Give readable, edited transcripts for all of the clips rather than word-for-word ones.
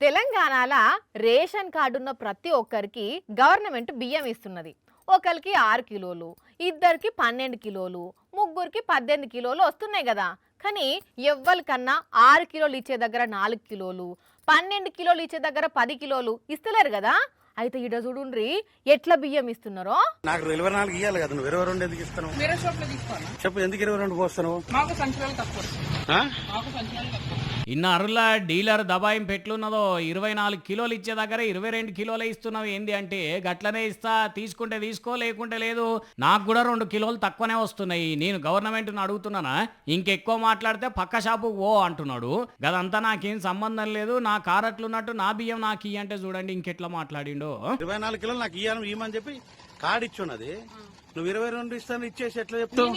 తెలంగాణల ration card ఉన్న ప్రతి ఒక్కరికి గవర్నమెంట్ బియ్యం ఇస్తున్నది. ఒకరికి 6 కిలోలు, ఇద్దరికి 12 కిలోలు, ముగ్గురికి 18 కిలోలు వస్తున్నాయి కదా. కానీ ఎవ్వరికన్నా 6 కిలోలు ఇచ్చే దగ్గర 4 కిలోలు, 12 కిలోలు ఇచ్చే దగ్గర 10 కిలోలు ఇస్తలేరు కదా. అయితే ఇడ చూడుండ్రి ఎట్లా బియ్యం ఇస్తున్నారో. నాకు 24 ఇవ్వాలి కదా, నువ్వు 22 ఎందుకు ఇస్తాను? వేరే షాప్ లో తీసుకోవాలా? చెప్పు, ఎందుకు 22 పోస్తాను? మాకు సంచులు తక్కువ. మాకు సంచులు తక్కువ. ఇన్నారుల డీలర్ దబాయింపు ఎట్లున్నదో 24 కిలోలు ఇచ్చే దగ్గర 22 కిలోలే ఇస్తున్నావు ఏంది అంటే గట్లనే ఇస్తా, తీసుకుంటే తీసుకో లేకుంటే లేదు, నాకు కూడా 2 కిలోలు తక్కువనే వస్తున్నాయి, నేను గవర్నమెంట్ని అడుగుతున్నానా, ఇంకెక్కువ మాట్లాడితే పక్క షాపు ఓ అంటున్నాడు. గదంతా నాకేం సంబంధం లేదు, నా కారట్లున్నట్టు నా బియ్యం నాకు ఇయ్యి అంటే చూడండి ఇంకెట్లా మాట్లాడిండో. 24 కిలోలు నాకు ఇవ్వమని చెప్పి కార్డు ఇచ్చున్నది, నువ్వు 22 ఇస్తాను ఇచ్చేసి ఎట్లా చెప్తావు?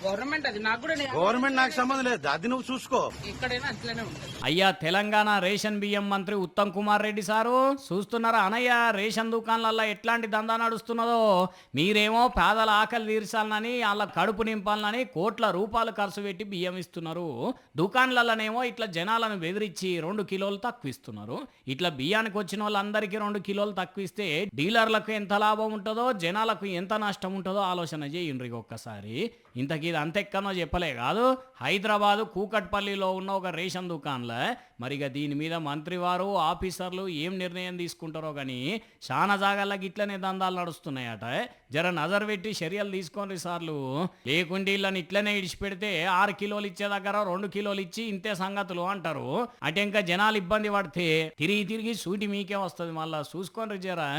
గవర్నమెంట్ అది నాకు కూడా గవర్నమెంట్ నాకు సంబంధం లేదు, అది నువ్వు చూసుకో. ఎక్కడైనా అట్లనే ఉంటుంది. అయ్యా తెలంగాణ రేషన్ బియ్యం మంత్రి ఉత్తమ్ కుమార్ రెడ్డి సారు చూస్తున్నారా అనయ్య, రేషన్ దుకాణాలలో ఎట్లాంటి దందా నడుస్తున్నదో. మీరేమో పేదల ఆకలి తీర్చాలని వాళ్ళ కడుపు నింపాలని కోట్ల రూపాయలు ఖర్చు పెట్టి బియ్యం ఇస్తున్నారు, దుకాణాలలోనేమో ఇట్లా జనాలను బెదిరించి 2 కిలోలు తక్కువ ఇస్తున్నారు. ఇట్లా బియ్యానికి వచ్చిన వాళ్ళందరికీ 2 కిలోలు తక్కువ ఇస్తే డీలర్లకు ఎంత లాభం ఉంటుందో, జనాలకు ఎంత నష్టం ఉంటుందో ఆలోచన చేయండి ఒక్కసారి. ఇంతకీ ఇది అంతెక్కనో చెప్పలే కాదు, హైదరాబాదు కూకట్పల్లిలో ఉన్న ఒక రేషన్ దుకాణంలో మరిగా దీని మీద మంత్రి వారు ఆఫీసర్లు ఏం నిర్ణయం తీసుకుంటారో కానీ చాలా జాగాళ్ళకి ఇట్లనే దందాలు నడుస్తున్నాయట. జర నజర్ పెట్టి చర్యలు తీసుకోండి సార్లు, లేకుంటే వీళ్ళని ఇట్లనే ఇడిచిపెడితే 6 కిలోలు ఇచ్చే దగ్గర 2 కిలోలు ఇచ్చి ఇంతే సంగతులు అంటారు. అంటే ఇంకా జనాలు ఇబ్బంది పడితే తిరిగి తిరిగి సూటి మీకే వస్తుంది, మళ్ళా చూసుకోండి జరా.